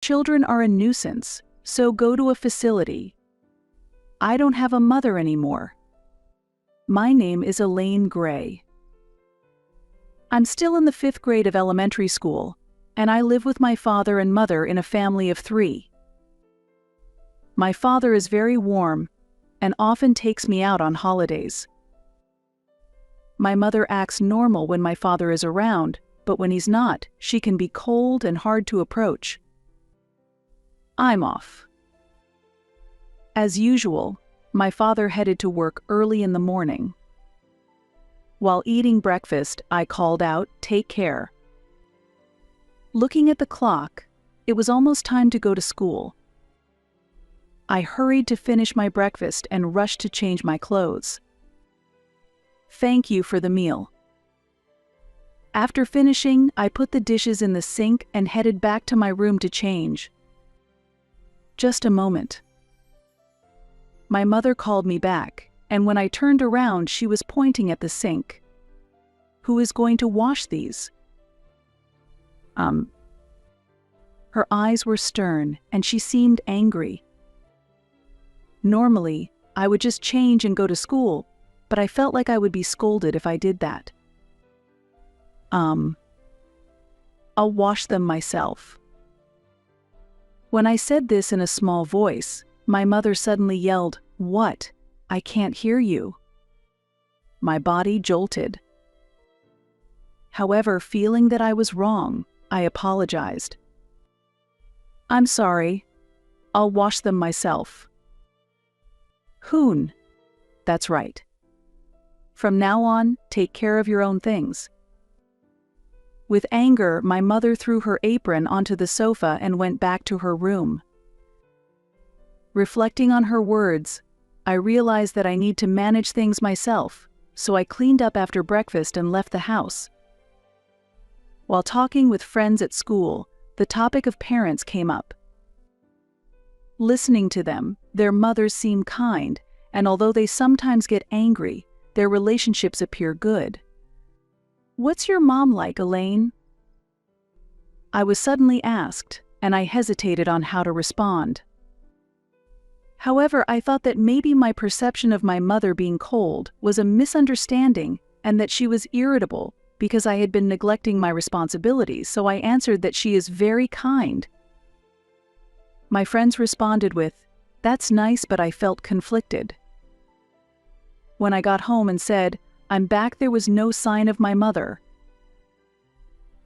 children are a nuisance, so go to a facility. I don't have a mother anymore. My name is Elaine Gray. I'm still in the 5th grade of elementary school, and I live with my father and mother in a family of 3. My father is very warm and often takes me out on holidays. My mother acts normal when my father is around, but when he's not, she can be cold and hard to approach. I'm off. As usual, my father headed to work early in the morning. While eating breakfast, I called out, "Take care." Looking at the clock, it was almost time to go to school. I hurried to finish my breakfast and rushed to change my clothes. Thank you for the meal. After finishing, I put the dishes in the sink and headed back to my room to change. Just a moment. My mother called me back, and when I turned around, she was pointing at the sink. Who is going to wash these? Her eyes were stern, and she seemed angry. Normally, I would just change and go to school, but I felt like I would be scolded if I did that. I'll wash them myself. When I said this in a small voice, my mother suddenly yelled, "What? I can't hear you." My body jolted. However, feeling that I was wrong, I apologized. "I'm sorry. I'll wash them myself." Hoon. That's right. From now on, take care of your own things. With anger, my mother threw her apron onto the sofa and went back to her room. Reflecting on her words, I realized that I need to manage things myself, so I cleaned up after breakfast and left the house. While talking with friends at school, the topic of parents came up. Listening to them, their mothers seem kind, and although they sometimes get angry, their relationships appear good. "What's your mom like, Elaine?" I was suddenly asked, and I hesitated on how to respond. However, I thought that maybe my perception of my mother being cold was a misunderstanding and that she was irritable because I had been neglecting my responsibilities, so I answered that she is very kind. My friends responded with, "That's nice," but I felt conflicted. When I got home and said, "I'm back," there was no sign of my mother.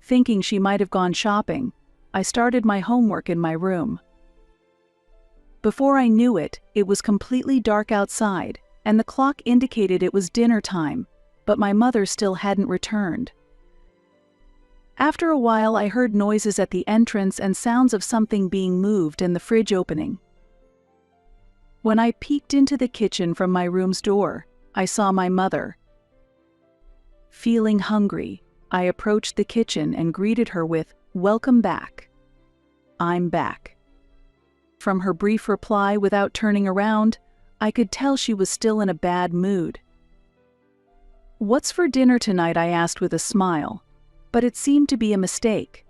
Thinking she might have gone shopping, I started my homework in my room. Before I knew it, it was completely dark outside, and the clock indicated it was dinner time, but my mother still hadn't returned. After a while, I heard noises at the entrance and sounds of something being moved and the fridge opening. When I peeked into the kitchen from my room's door, I saw my mother. Feeling hungry, I approached the kitchen and greeted her with, "Welcome back." "I'm back." From her brief reply without turning around, I could tell she was still in a bad mood. "What's for dinner tonight?" I asked with a smile, but it seemed to be a mistake.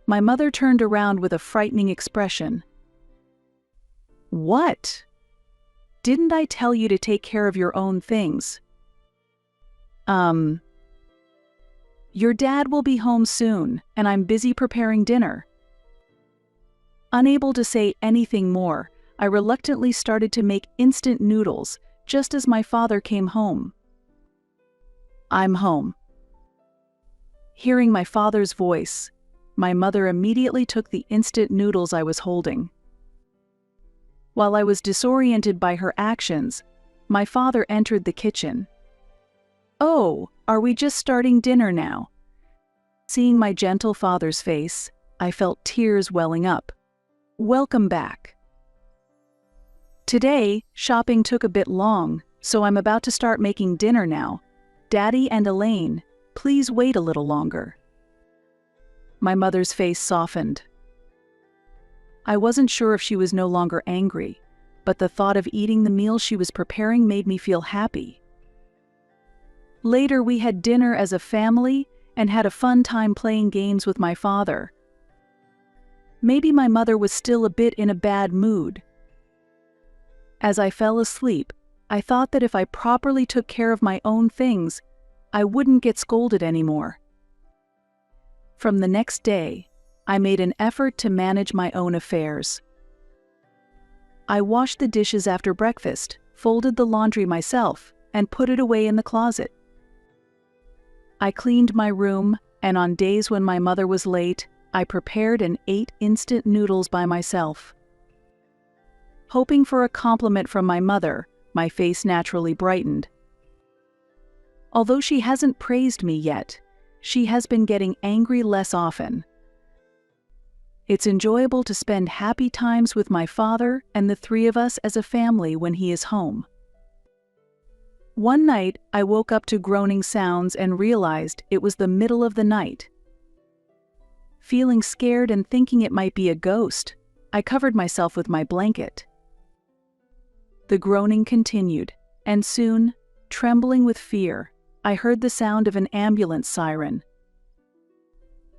My mother turned around with a frightening expression. "What? Didn't I tell you to take care of your own things?" Your dad will be home soon, and I'm busy preparing dinner." Unable to say anything more, I reluctantly started to make instant noodles just as my father came home. "I'm home." Hearing my father's voice, my mother immediately took the instant noodles I was holding. While I was disoriented by her actions, my father entered the kitchen. "Oh, are we just starting dinner now?" Seeing my gentle father's face, I felt tears welling up. "Welcome back." "Today, shopping took a bit long, so I'm about to start making dinner now. Daddy and Elaine, please wait a little longer." My mother's face softened. I wasn't sure if she was no longer angry, but the thought of eating the meal she was preparing made me feel happy. Later, we had dinner as a family and had a fun time playing games with my father. Maybe my mother was still a bit in a bad mood. As I fell asleep, I thought that if I properly took care of my own things, I wouldn't get scolded anymore. From the next day, I made an effort to manage my own affairs. I washed the dishes after breakfast, folded the laundry myself, and put it away in the closet. I cleaned my room, and on days when my mother was late, I prepared and ate instant noodles by myself. Hoping for a compliment from my mother, my face naturally brightened. Although she hasn't praised me yet, she has been getting angry less often. It's enjoyable to spend happy times with my father and the three of us as a family when he is home. One night, I woke up to groaning sounds and realized it was the middle of the night. Feeling scared and thinking it might be a ghost, I covered myself with my blanket. The groaning continued, and soon, trembling with fear, I heard the sound of an ambulance siren.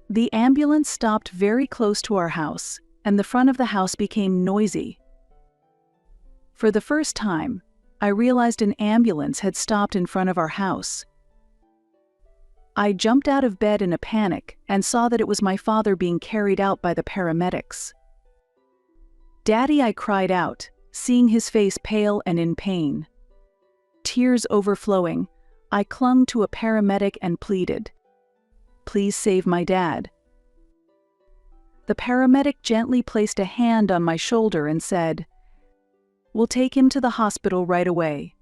The ambulance stopped very close to our house, and the front of the house became noisy. For the first time, I realized an ambulance had stopped in front of our house. I jumped out of bed in a panic and saw that it was my father being carried out by the paramedics. "Daddy," I cried out, seeing his face pale and in pain. Tears overflowing, I clung to a paramedic and pleaded, "Please save my dad." The paramedic gently placed a hand on my shoulder and said, "We'll take him to the hospital right away."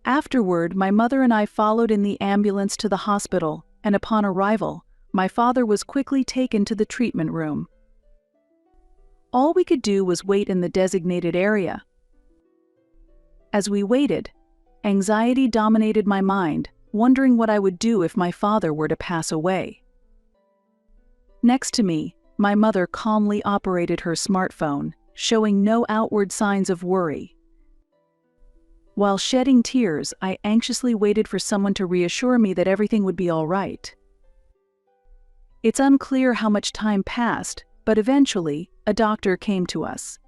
Afterward, my mother and I followed in the ambulance to the hospital, and upon arrival, my father was quickly taken to the treatment room. All we could do was wait in the designated area. As we waited, anxiety dominated my mind, wondering what I would do if my father were to pass away. Next to me, my mother calmly operated her smartphone, showing no outward signs of worry. While shedding tears, I anxiously waited for someone to reassure me that everything would be all right. It's unclear how much time passed, but eventually, a doctor came to us.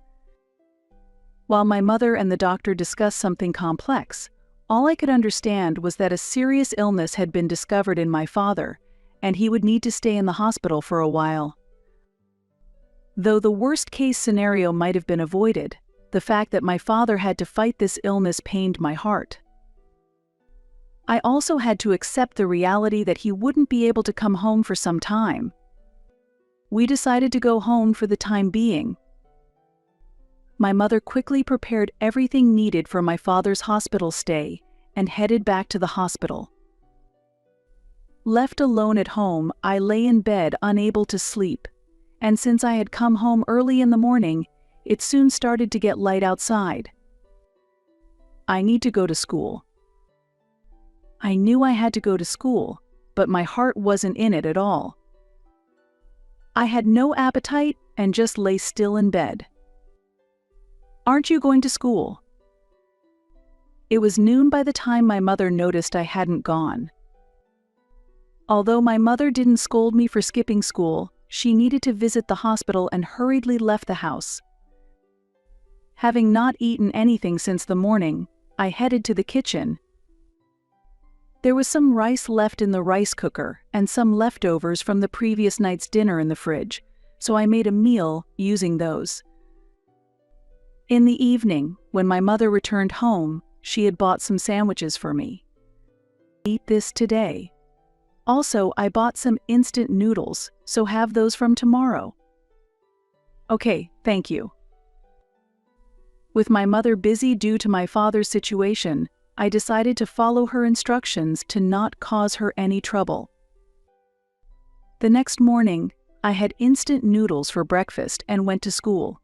While my mother and the doctor discussed something complex, all I could understand was that a serious illness had been discovered in my father, and he would need to stay in the hospital for a while. Though the worst-case scenario might have been avoided, the fact that my father had to fight this illness pained my heart. I also had to accept the reality that he wouldn't be able to come home for some time. We decided to go home for the time being. My mother quickly prepared everything needed for my father's hospital stay and headed back to the hospital. Left alone at home, I lay in bed unable to sleep, and since I had come home early in the morning, it soon started to get light outside. I need to go to school. I knew I had to go to school, but my heart wasn't in it at all. I had no appetite and just lay still in bed. "Aren't you going to school?" It was noon by the time my mother noticed I hadn't gone. Although my mother didn't scold me for skipping school, she needed to visit the hospital and hurriedly left the house. Having not eaten anything since the morning, I headed to the kitchen. There was some rice left in the rice cooker and some leftovers from the previous night's dinner in the fridge, so I made a meal using those. In the evening, when my mother returned home, she had bought some sandwiches for me. "Eat this today. Also, I bought some instant noodles, so have those from tomorrow." "Okay, thank you." With my mother busy due to my father's situation, I decided to follow her instructions to not cause her any trouble. The next morning, I had instant noodles for breakfast and went to school.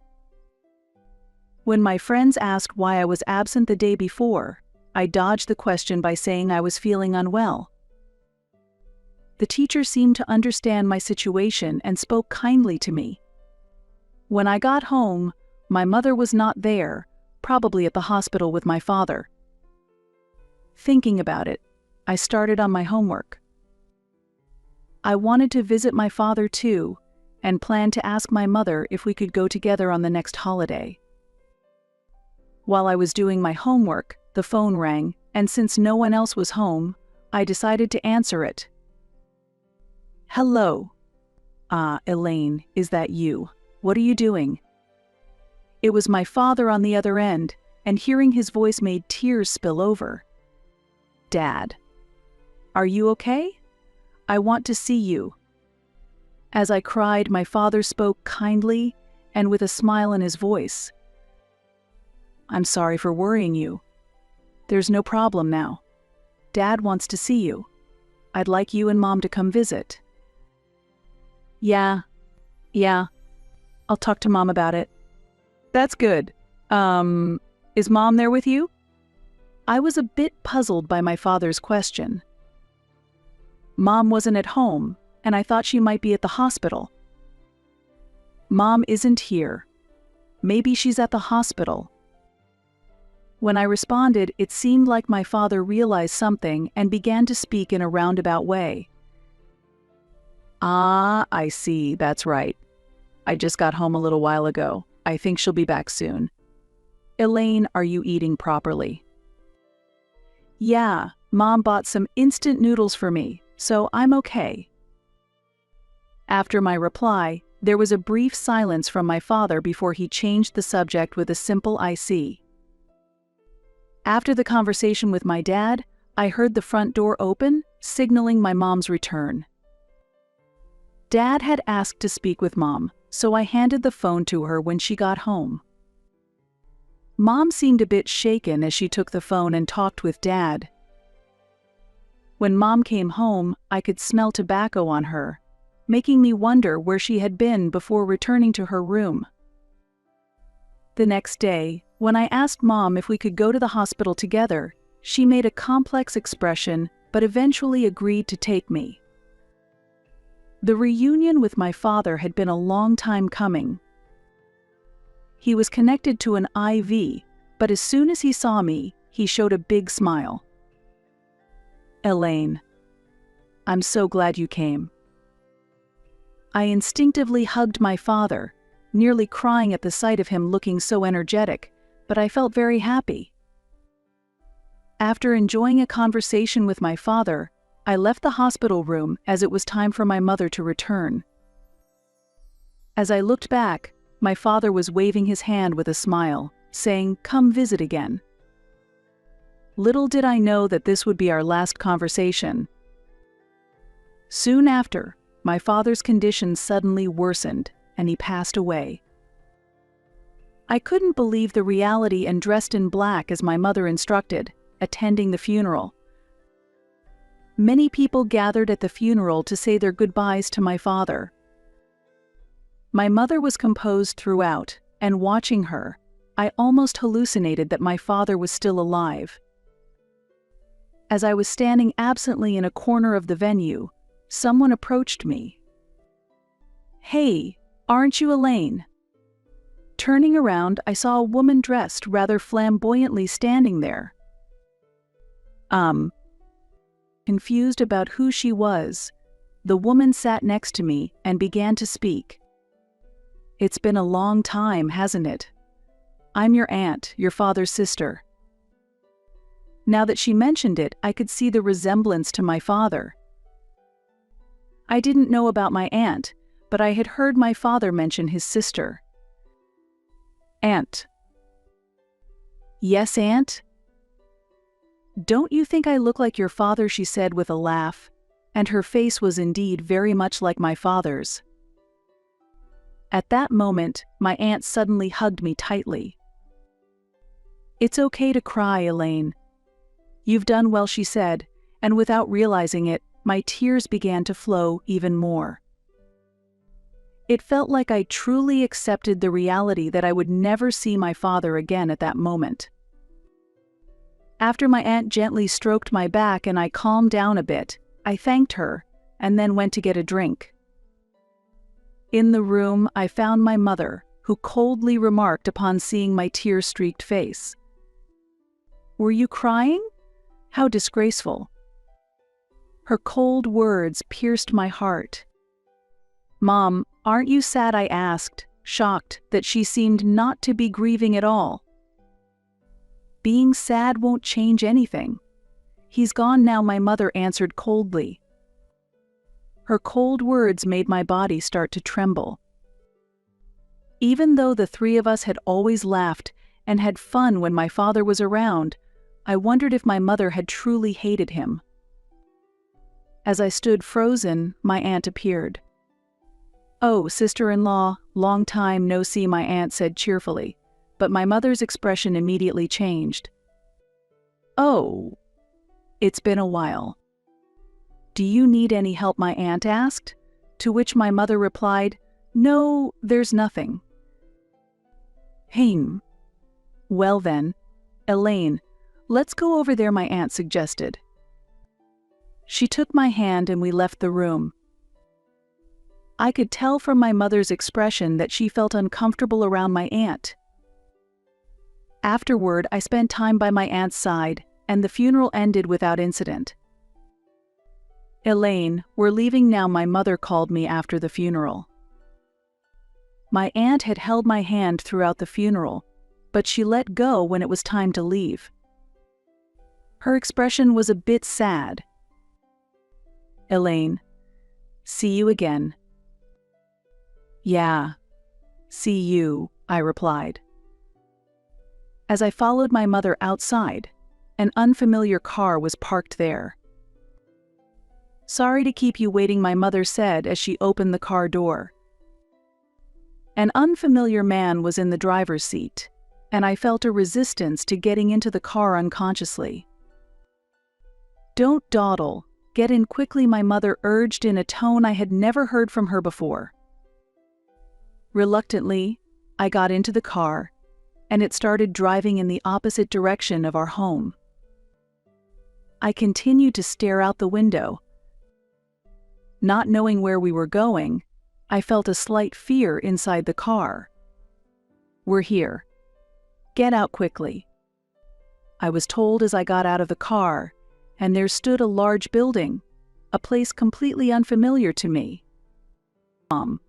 When my friends asked why I was absent the day before, I dodged the question by saying I was feeling unwell. The teacher seemed to understand my situation and spoke kindly to me. When I got home, my mother was not there, probably at the hospital with my father. Thinking about it, I started on my homework. I wanted to visit my father too, and planned to ask my mother if we could go together on the next holiday. While I was doing my homework, the phone rang, and since no one else was home, I decided to answer it. "Hello. Elaine, is that you? What are you doing?" It was my father on the other end, and hearing his voice made tears spill over. "Dad. Are you okay? I want to see you." As I cried, my father spoke kindly and with a smile in his voice. "I'm sorry for worrying you. There's no problem now. Dad wants to see you. I'd like you and Mom to come visit." Yeah. I'll talk to Mom about it." "That's good. Is Mom there with you?" I was a bit puzzled by my father's question. Mom wasn't at home, and I thought she might be at the hospital. "Mom isn't here. Maybe she's at the hospital." When I responded, it seemed like my father realized something and began to speak in a roundabout way. I see, that's right. I just got home a little while ago. I think she'll be back soon. Elaine, are you eating properly?" "Yeah, Mom bought some instant noodles for me, so I'm okay." After my reply, there was a brief silence from my father before he changed the subject with a simple "I see." After the conversation with my dad, I heard the front door open, signaling my mom's return. Dad had asked to speak with Mom, so I handed the phone to her when she got home. Mom seemed a bit shaken as she took the phone and talked with Dad. When Mom came home, I could smell tobacco on her, making me wonder where she had been before returning to her room. The next day, when I asked Mom if we could go to the hospital together, she made a complex expression but eventually agreed to take me. The reunion with my father had been a long time coming. He was connected to an IV, but as soon as he saw me, he showed a big smile. "Elaine, I'm so glad you came." I instinctively hugged my father, nearly crying at the sight of him looking so energetic, but I felt very happy. After enjoying a conversation with my father, I left the hospital room as it was time for my mother to return. As I looked back, my father was waving his hand with a smile, saying, "Come visit again." Little did I know that this would be our last conversation. Soon after, my father's condition suddenly worsened, and he passed away. I couldn't believe the reality and dressed in black as my mother instructed, attending the funeral. Many people gathered at the funeral to say their goodbyes to my father. My mother was composed throughout, and watching her, I almost hallucinated that my father was still alive. As I was standing absently in a corner of the venue, someone approached me. "Hey, aren't you Elaine?" Turning around, I saw a woman dressed rather flamboyantly standing there. Confused about who she was, the woman sat next to me and began to speak. "It's been a long time, hasn't it? I'm your aunt, your father's sister." Now that she mentioned it, I could see the resemblance to my father. I didn't know about my aunt, but I had heard my father mention his sister. "Aunt." "Yes, Aunt?" "Don't you think I look like your father?" she said with a laugh, and her face was indeed very much like my father's. At that moment, my aunt suddenly hugged me tightly. "It's okay to cry, Elaine. You've done well," she said, and without realizing it, my tears began to flow even more. It felt like I truly accepted the reality that I would never see my father again at that moment. After my aunt gently stroked my back and I calmed down a bit, I thanked her, and then went to get a drink. In the room, I found my mother, who coldly remarked upon seeing my tear-streaked face. "Were you crying? How disgraceful." Her cold words pierced my heart. "Mom, aren't you sad?" I asked, shocked that she seemed not to be grieving at all. "Being sad won't change anything. He's gone now," my mother answered coldly. Her cold words made my body start to tremble. Even though the three of us had always laughed and had fun when my father was around, I wondered if my mother had truly hated him. As I stood frozen, my aunt appeared. "Oh, sister-in-law, long time no see," my aunt said cheerfully, but my mother's expression immediately changed. "Oh, it's been a while. Do you need any help?" my aunt asked, to which my mother replied, "No, there's nothing." Well then, Elaine, let's go over there," my aunt suggested. She took my hand and we left the room. I could tell from my mother's expression that she felt uncomfortable around my aunt. Afterward, I spent time by my aunt's side, and the funeral ended without incident. "Elaine, we're leaving now," my mother called me after the funeral. My aunt had held my hand throughout the funeral, but she let go when it was time to leave. Her expression was a bit sad. "Elaine, see you again." "Yeah, see you," I replied. As I followed my mother outside, an unfamiliar car was parked there. "Sorry to keep you waiting," my mother said as she opened the car door. An unfamiliar man was in the driver's seat, and I felt a resistance to getting into the car unconsciously. "Don't dawdle, get in quickly," my mother urged in a tone I had never heard from her before. Reluctantly, I got into the car, and it started driving in the opposite direction of our home. I continued to stare out the window. Not knowing where we were going, I felt a slight fear inside the car. "We're here. Get out quickly," I was told as I got out of the car, and there stood a large building, a place completely unfamiliar to me. "Mom,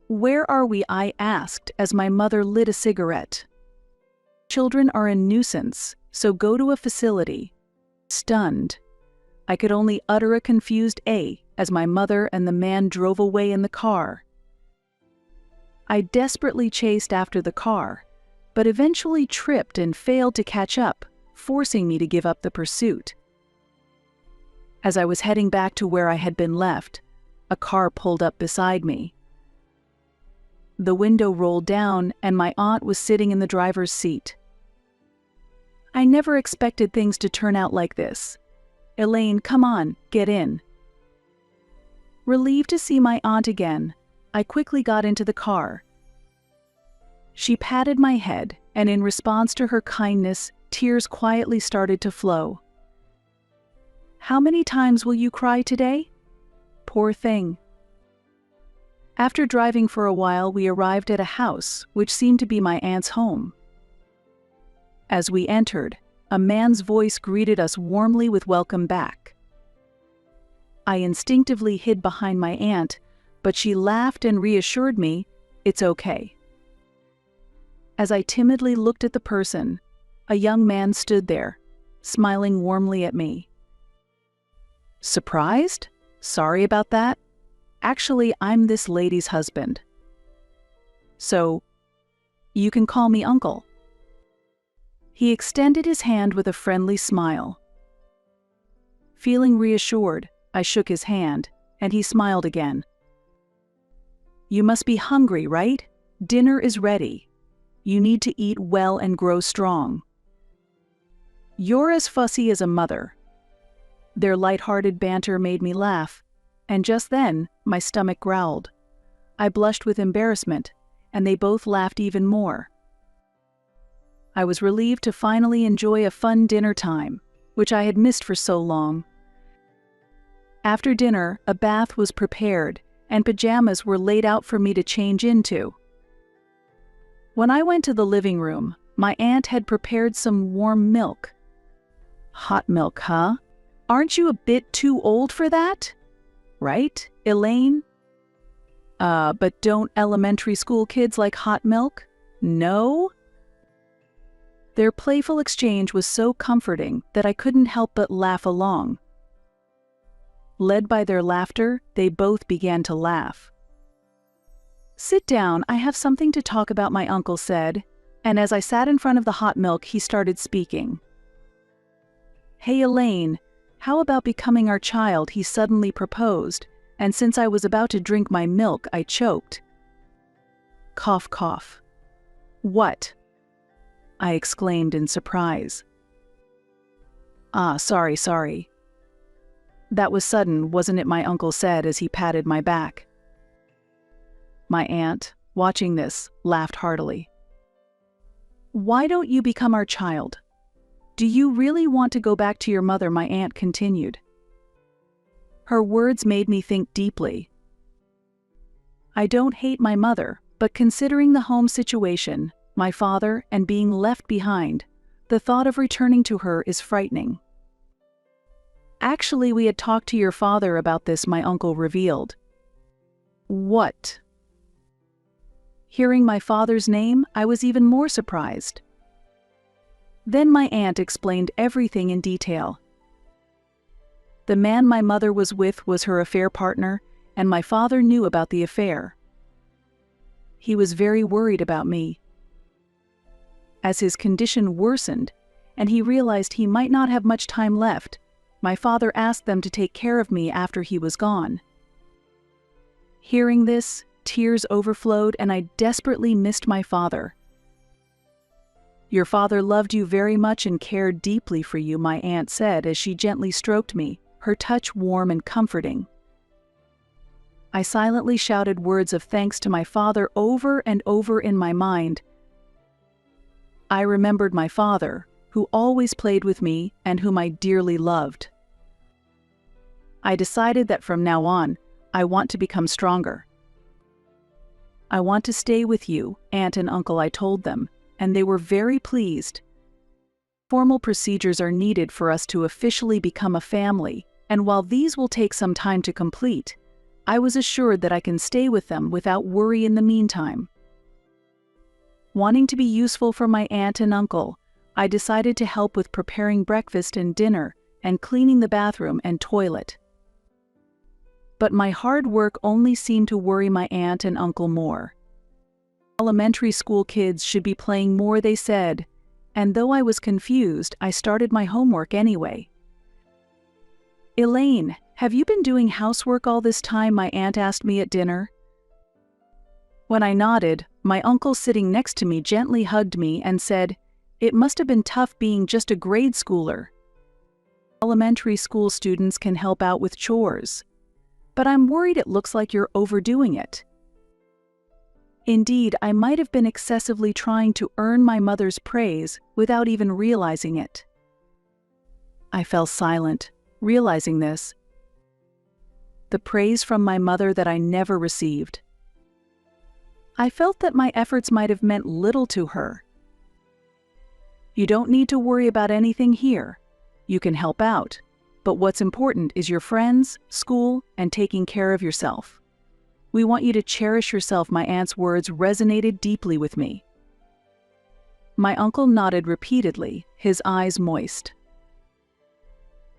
where are we?" I asked as my mother lit a cigarette. "Children are a nuisance, so go to a facility." Stunned, I could only utter a confused "A" as my mother and the man drove away in the car. I desperately chased after the car, but eventually tripped and failed to catch up, forcing me to give up the pursuit. As I was heading back to where I had been left, a car pulled up beside me. The window rolled down and my aunt was sitting in the driver's seat. I never expected things to turn out like this. "Elaine, come on, get in." Relieved to see my aunt again, I quickly got into the car. She patted my head, and in response to her kindness, tears quietly started to flow. "How many times will you cry today? Poor thing." After driving for a while, we arrived at a house which seemed to be my aunt's home. As we entered, a man's voice greeted us warmly with "Welcome back." I instinctively hid behind my aunt, but she laughed and reassured me, "It's okay." As I timidly looked at the person, a young man stood there, smiling warmly at me. "Surprised? Sorry about that. Actually, I'm this lady's husband. So, you can call me Uncle." He extended his hand with a friendly smile. Feeling reassured, I shook his hand, and he smiled again. "You must be hungry, right? Dinner is ready. You need to eat well and grow strong. You're as fussy as a mother." Their light-hearted banter made me laugh, and just then, my stomach growled. I blushed with embarrassment, and they both laughed even more. I was relieved to finally enjoy a fun dinner time, which I had missed for so long. After dinner, a bath was prepared, and pajamas were laid out for me to change into. When I went to the living room, my aunt had prepared some warm milk. "Hot milk, huh? Aren't you a bit too old for that? Right, Elaine?" But don't elementary school kids like hot milk? No? Their playful exchange was so comforting that I couldn't help but laugh along. Led by their laughter, they both began to laugh. "Sit down, I have something to talk about," my uncle said, and as I sat in front of the hot milk, he started speaking. "Hey Elaine, how about becoming our child?" he suddenly proposed, and since I was about to drink my milk, I choked. Cough, cough. "What?" I exclaimed in surprise. Sorry. That was sudden, wasn't it?" my uncle said as he patted my back. My aunt, watching this, laughed heartily. "Why don't you become our child? Do you really want to go back to your mother?" my aunt continued. Her words made me think deeply. I don't hate my mother, but considering the home situation, my father, and being left behind, the thought of returning to her is frightening. "Actually, we had talked to your father about this," my uncle revealed. "What?" Hearing my father's name, I was even more surprised. Then my aunt explained everything in detail. The man my mother was with was her affair partner, and my father knew about the affair. He was very worried about me. As his condition worsened, and he realized he might not have much time left, my father asked them to take care of me after he was gone. Hearing this, tears overflowed and I desperately missed my father. "Your father loved you very much and cared deeply for you," my aunt said as she gently stroked me, her touch warm and comforting. I silently shouted words of thanks to my father over and over in my mind. I remembered my father, who always played with me and whom I dearly loved. I decided that from now on, I want to become stronger. "I want to stay with you, Aunt and Uncle," I told them, and they were very pleased. Formal procedures are needed for us to officially become a family, and while these will take some time to complete, I was assured that I can stay with them without worry in the meantime. Wanting to be useful for my aunt and uncle, I decided to help with preparing breakfast and dinner and cleaning the bathroom and toilet. But my hard work only seemed to worry my aunt and uncle more. Elementary school kids should be playing more, they said, and though I was confused, I started my homework anyway. "Elaine, have you been doing housework all this time?" my aunt asked me at dinner. When I nodded, my uncle sitting next to me gently hugged me and said, "It must have been tough being just a grade schooler. Elementary school students can help out with chores. But I'm worried it looks like you're overdoing it." Indeed, I might have been excessively trying to earn my mother's praise without even realizing it. I fell silent, realizing this. The praise from my mother that I never received. I felt that my efforts might have meant little to her. "You don't need to worry about anything here. You can help out. But what's important is your friends, school, and taking care of yourself. We want you to cherish yourself." My aunt's words resonated deeply with me. My uncle nodded repeatedly, his eyes moist.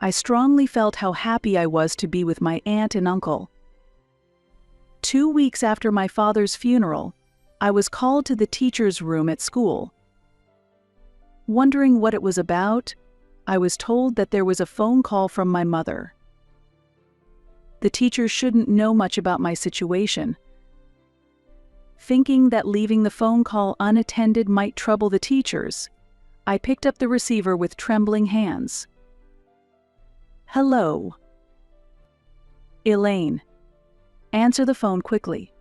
I strongly felt how happy I was to be with my aunt and uncle. 2 weeks after my father's funeral, I was called to the teacher's room at school. Wondering what it was about, I was told that there was a phone call from my mother. The teacher shouldn't know much about my situation. Thinking that leaving the phone call unattended might trouble the teachers, I picked up the receiver with trembling hands. "Hello." "Elaine. Answer the phone quickly."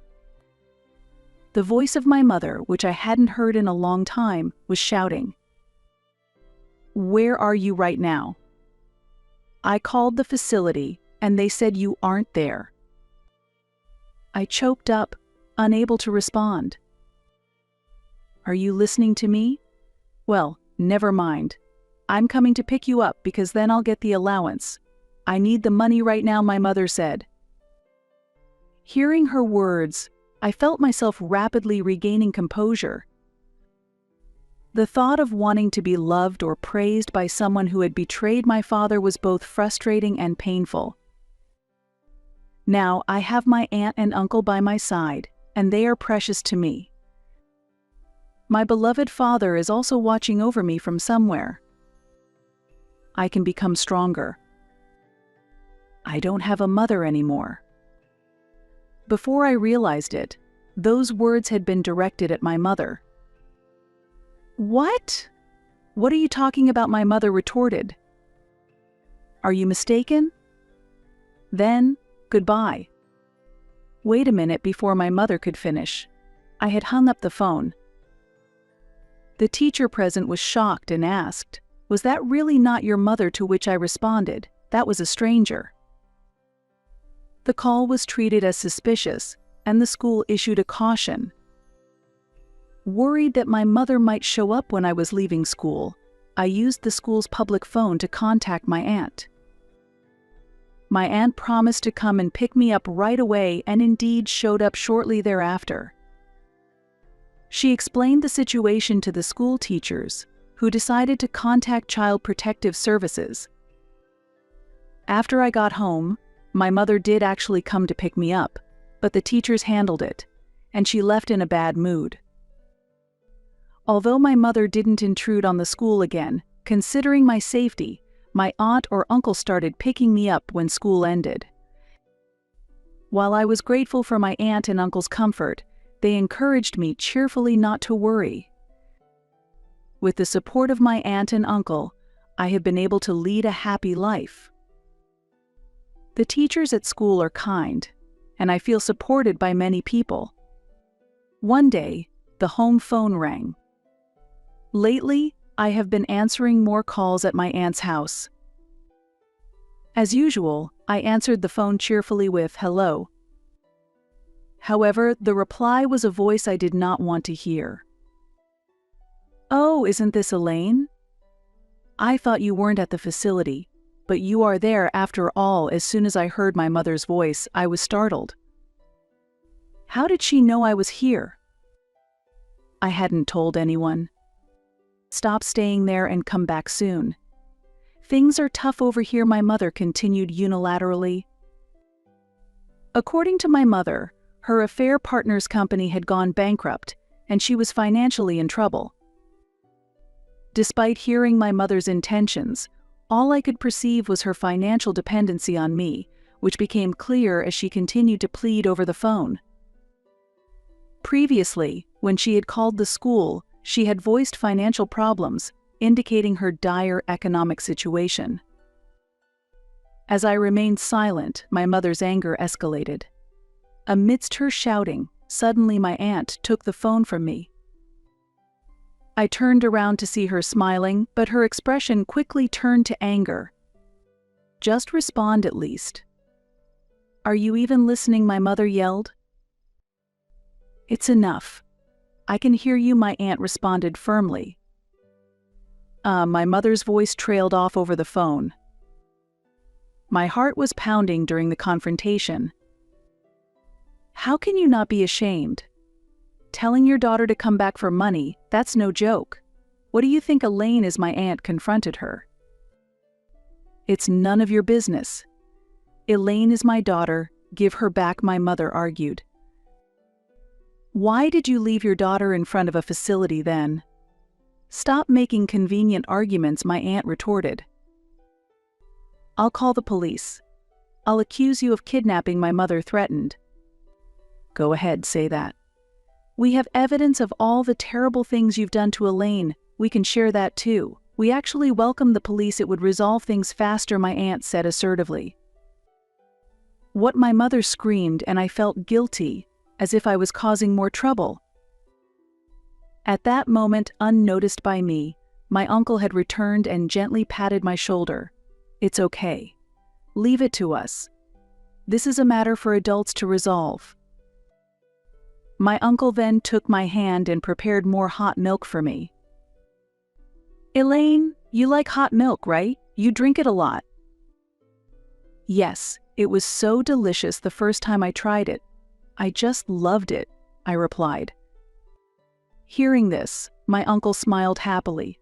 The voice of my mother, which I hadn't heard in a long time, was shouting. "Where are you right now?" "I called the facility, and they said you aren't there." I choked up, unable to respond. "Are you listening to me? Well, never mind. I'm coming to pick you up because then I'll get the allowance. I need the money right now," my mother said. Hearing her words, I felt myself rapidly regaining composure. The thought of wanting to be loved or praised by someone who had betrayed my father was both frustrating and painful. Now I have my aunt and uncle by my side, and they are precious to me. My beloved father is also watching over me from somewhere. I can become stronger. I don't have a mother anymore. Before I realized it, those words had been directed at my mother. "What? What are you talking about?" my mother retorted. "Are you mistaken? Then, goodbye." Wait a minute. Before my mother could finish, I had hung up the phone. The teacher present was shocked and asked, "Was that really not your mother?" To which I responded, "That was a stranger." The call was treated as suspicious, and the school issued a caution. Worried that my mother might show up when I was leaving school, I used the school's public phone to contact my aunt. My aunt promised to come and pick me up right away, and indeed showed up shortly thereafter. She explained the situation to the school teachers, who decided to contact Child Protective Services. After I got home, my mother did actually come to pick me up, but the teachers handled it, and she left in a bad mood. Although my mother didn't intrude on the school again, considering my safety, my aunt or uncle started picking me up when school ended. While I was grateful for my aunt and uncle's comfort, they encouraged me cheerfully not to worry. With the support of my aunt and uncle, I have been able to lead a happy life. The teachers at school are kind, and I feel supported by many people. One day, the home phone rang. Lately, I have been answering more calls at my aunt's house. As usual, I answered the phone cheerfully with "hello." However, the reply was a voice I did not want to hear. "Oh, isn't this Elaine? I thought you weren't at the facility, but you are there after all." As soon as I heard my mother's voice, I was startled. How did she know I was here? I hadn't told anyone. "Stop staying there and come back soon. Things are tough over here," my mother continued unilaterally. According to my mother, her affair partner's company had gone bankrupt, and she was financially in trouble. Despite hearing my mother's intentions, all I could perceive was her financial dependency on me, which became clear as she continued to plead over the phone. Previously, when she had called the school, she had voiced financial problems, indicating her dire economic situation. As I remained silent, my mother's anger escalated. Amidst her shouting, suddenly my aunt took the phone from me. I turned around to see her smiling, but her expression quickly turned to anger. "Just respond at least." "Are you even listening?" my mother yelled. "It's enough. I can hear you," my aunt responded firmly. My mother's voice trailed off over the phone. My heart was pounding during the confrontation. "How can you not be ashamed? Telling your daughter to come back for money, that's no joke. What do you think Elaine is?" my aunt confronted her. "It's none of your business. Elaine is my daughter, give her back," my mother argued. "Why did you leave your daughter in front of a facility then?" "Stop making convenient arguments," my aunt retorted. "I'll call the police. I'll accuse you of kidnapping," my mother threatened. "Go ahead, say that. We have evidence of all the terrible things you've done to Elaine. We can share that too. We actually welcome the police. It would resolve things faster," my aunt said assertively. What my mother screamed, and I felt guilty, as if I was causing more trouble. At that moment, unnoticed by me, my uncle had returned and gently patted my shoulder. "It's okay. Leave it to us. This is a matter for adults to resolve." My uncle then took my hand and prepared more hot milk for me. "Elaine, you like hot milk, right? You drink it a lot." "Yes, it was so delicious the first time I tried it. I just loved it, I replied. Hearing this, my uncle smiled happily.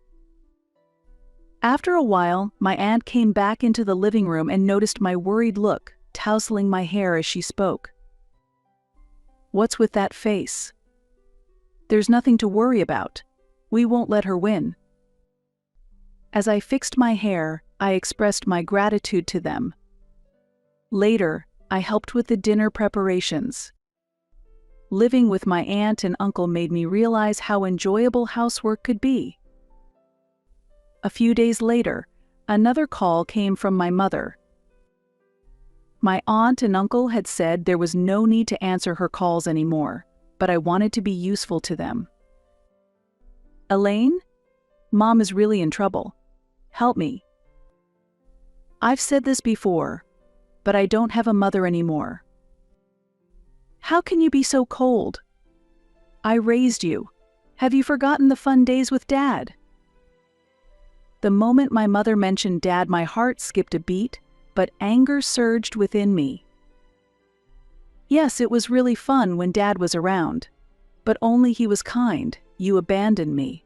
After a while, my aunt came back into the living room and noticed my worried look, tousling my hair as she spoke. "What's with that face?" "There's nothing to worry about. We won't let her win." As I fixed my hair, I expressed my gratitude to them. Later, I helped with the dinner preparations. Living with my aunt and uncle made me realize how enjoyable housework could be. A few days later, another call came from my mother. My aunt and uncle had said there was no need to answer her calls anymore, but I wanted to be useful to them. "Elaine? Mom is really in trouble. Help me." "I've said this before, but I don't have a mother anymore." "How can you be so cold? I raised you. Have you forgotten the fun days with Dad?" The moment my mother mentioned Dad, my heart skipped a beat, but anger surged within me. "Yes, it was really fun when Dad was around, but only he was kind. You abandoned me."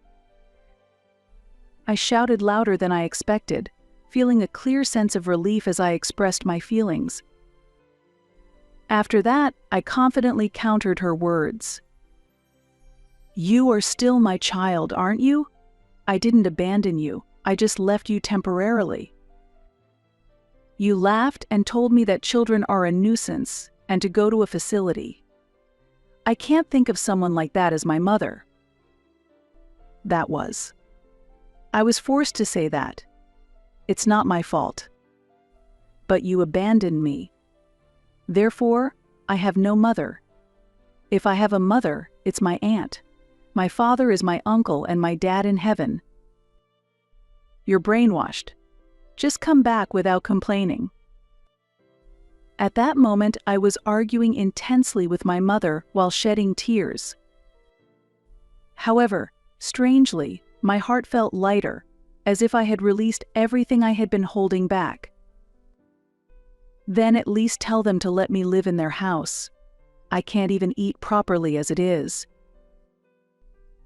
I shouted louder than I expected, feeling a clear sense of relief as I expressed my feelings. After that, I confidently countered her words. "You are still my child, aren't you? I didn't abandon you. I just left you temporarily." You laughed and told me that children are a nuisance and to go to a facility. I can't think of someone like that as my mother. That was. I was forced to say that. It's not my fault. But you abandoned me. Therefore, I have no mother. If I have a mother, it's my aunt. My father is my uncle and my dad in heaven. You're brainwashed. Just come back without complaining. At that moment, I was arguing intensely with my mother while shedding tears. However, strangely, my heart felt lighter, as if I had released everything I had been holding back. Then at least tell them to let me live in their house. I can't even eat properly as it is.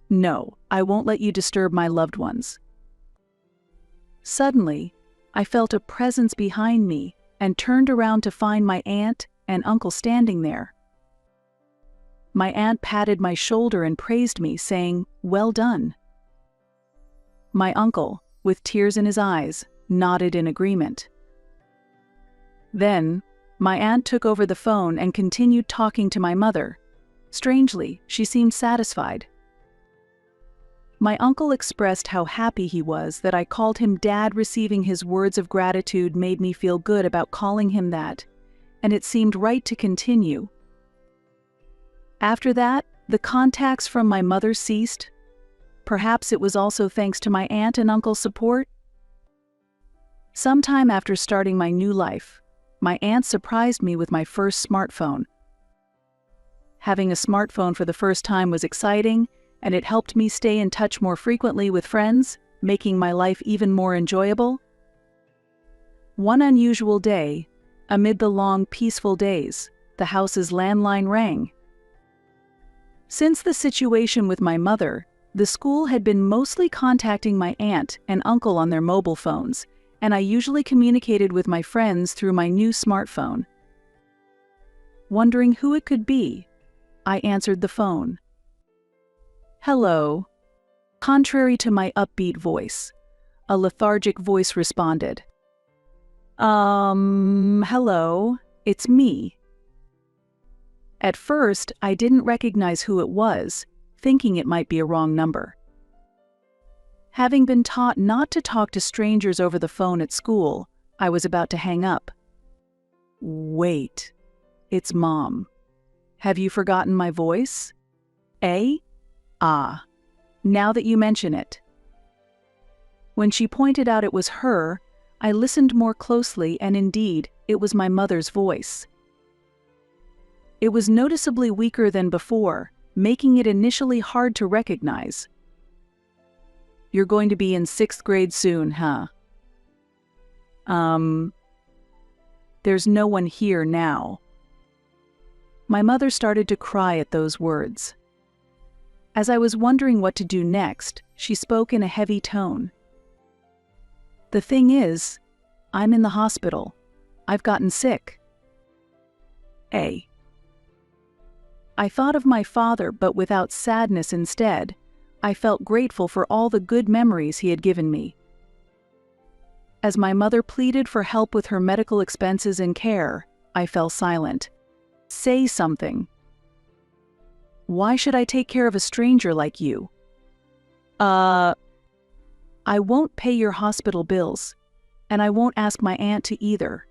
No, I won't let you disturb my loved ones. Suddenly, I felt a presence behind me and turned around to find my aunt and uncle standing there. My aunt patted my shoulder and praised me, saying, "Well done." My uncle, with tears in his eyes, nodded in agreement. Then, my aunt took over the phone and continued talking to my mother. Strangely, she seemed satisfied. My uncle expressed how happy he was that I called him Dad. Receiving his words of gratitude made me feel good about calling him that, and it seemed right to continue. After that, the contacts from my mother ceased. Perhaps it was also thanks to my aunt and uncle's support. Sometime after starting my new life, my aunt surprised me with my first smartphone. Having a smartphone for the first time was exciting, and it helped me stay in touch more frequently with friends, making my life even more enjoyable. One unusual day, amid the long, peaceful days, the house's landline rang. Since the situation with my mother, the school had been mostly contacting my aunt and uncle on their mobile phones, and I usually communicated with my friends through my new smartphone. Wondering who it could be, I answered the phone. "Hello." Contrary to my upbeat voice, a lethargic voice responded. Hello, it's me." At first, I didn't recognize who it was, thinking it might be a wrong number. Having been taught not to talk to strangers over the phone at school, I was about to hang up. "Wait, it's Mom. Have you forgotten my voice? Eh? Ah, now that you mention it." When she pointed out it was her, I listened more closely, and indeed, it was my mother's voice. It was noticeably weaker than before, making it initially hard to recognize. "You're going to be in 6th grade soon, huh?" There's no one here now." My mother started to cry at those words. As I was wondering what to do next, she spoke in a heavy tone. "The thing is, I'm in the hospital. I've gotten sick." I thought of my father, but without sadness instead. I felt grateful for all the good memories he had given me. As my mother pleaded for help with her medical expenses and care, I fell silent. "Say something. Why should I take care of a stranger like you?" I won't pay your hospital bills, and I won't ask my aunt to either."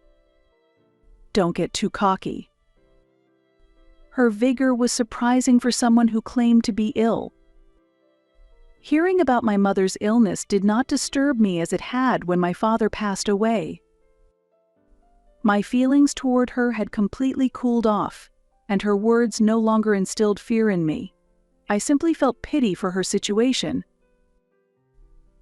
"Don't get too cocky." Her vigor was surprising for someone who claimed to be ill. Hearing about my mother's illness did not disturb me as it had when my father passed away. My feelings toward her had completely cooled off, and her words no longer instilled fear in me. I simply felt pity for her situation.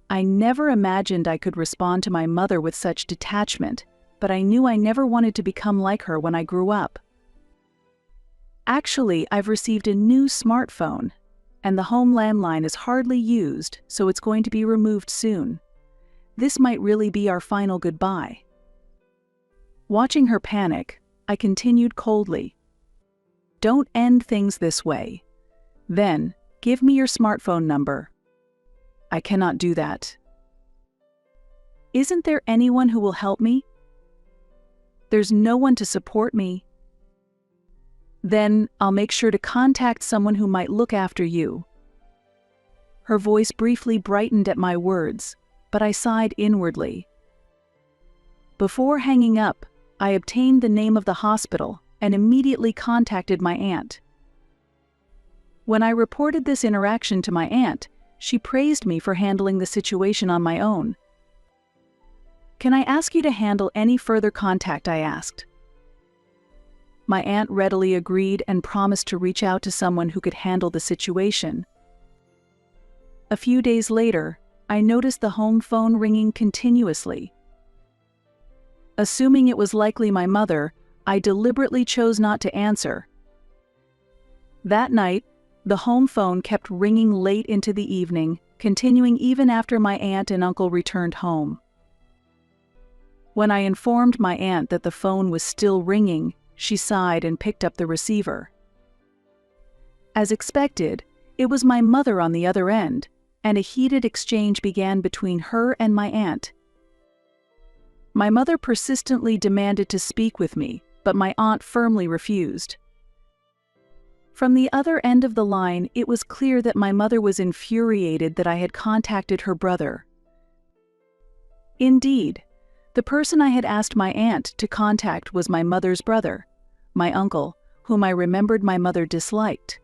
I never imagined I could respond to my mother with such detachment, but I knew I never wanted to become like her when I grew up. Actually, I've received a new smartphone, and the home landline is hardly used, so it's going to be removed soon. This might really be our final goodbye. Watching her panic, I continued coldly. "Don't end things this way. Then, give me your smartphone number." "I cannot do that." "Isn't there anyone who will help me?" "There's no one to support me." "Then, I'll make sure to contact someone who might look after you." Her voice briefly brightened at my words, but I sighed inwardly. Before hanging up, I obtained the name of the hospital and immediately contacted my aunt. When I reported this interaction to my aunt, she praised me for handling the situation on my own. "Can I ask you to handle any further contact?" I asked. My aunt readily agreed and promised to reach out to someone who could handle the situation. A few days later, I noticed the home phone ringing continuously. Assuming it was likely my mother, I deliberately chose not to answer. That night, the home phone kept ringing late into the evening, continuing even after my aunt and uncle returned home. When I informed my aunt that the phone was still ringing, she sighed and picked up the receiver. As expected, it was my mother on the other end, and a heated exchange began between her and my aunt. My mother persistently demanded to speak with me, but my aunt firmly refused. From the other end of the line, it was clear that my mother was infuriated that I had contacted her brother. Indeed, the person I had asked my aunt to contact was my mother's brother, my uncle, whom I remembered my mother disliked.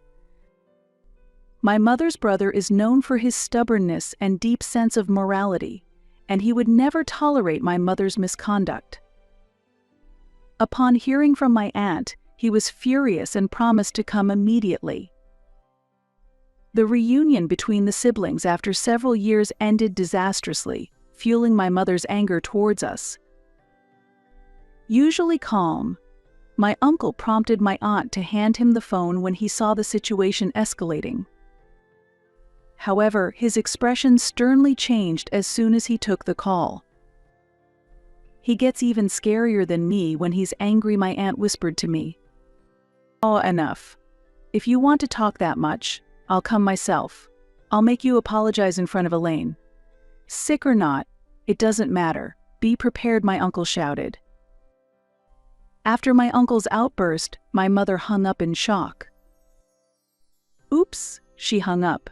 My mother's brother is known for his stubbornness and deep sense of morality, and he would never tolerate my mother's misconduct. Upon hearing from my aunt, he was furious and promised to come immediately. The reunion between the siblings after several years ended disastrously, fueling my mother's anger towards us. Usually calm, my uncle prompted my aunt to hand him the phone when he saw the situation escalating. However, his expression sternly changed as soon as he took the call. "He gets even scarier than me when he's angry," my aunt whispered to me. "Oh, enough. If you want to talk that much, I'll come myself. I'll make you apologize in front of Elaine. Sick or not, it doesn't matter. Be prepared," my uncle shouted. After my uncle's outburst, my mother hung up in shock. "Oops," she hung up.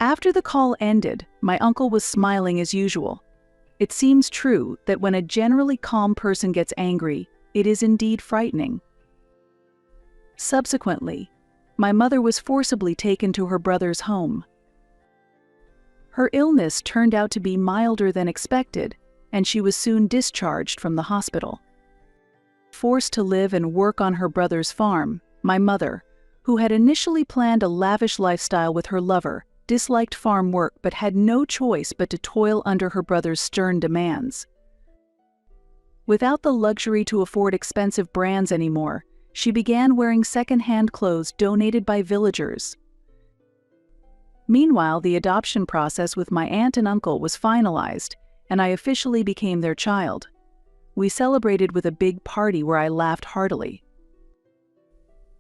After the call ended, my uncle was smiling as usual. It seems true that when a generally calm person gets angry, it is indeed frightening. Subsequently, my mother was forcibly taken to her brother's home. Her illness turned out to be milder than expected, and she was soon discharged from the hospital. Forced to live and work on her brother's farm, my mother, who had initially planned a lavish lifestyle with her lover, disliked farm work but had no choice but to toil under her brother's stern demands. Without the luxury to afford expensive brands anymore, She began wearing second-hand clothes donated by villagers. Meanwhile, the adoption process with my aunt and uncle was finalized, and I officially became their child. We celebrated with a big party where I laughed heartily.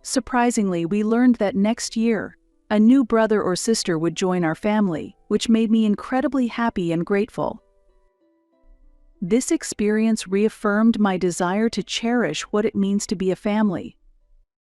Surprisingly, we learned that next year, a new brother or sister would join our family, which made me incredibly happy and grateful. This experience reaffirmed my desire to cherish what it means to be a family.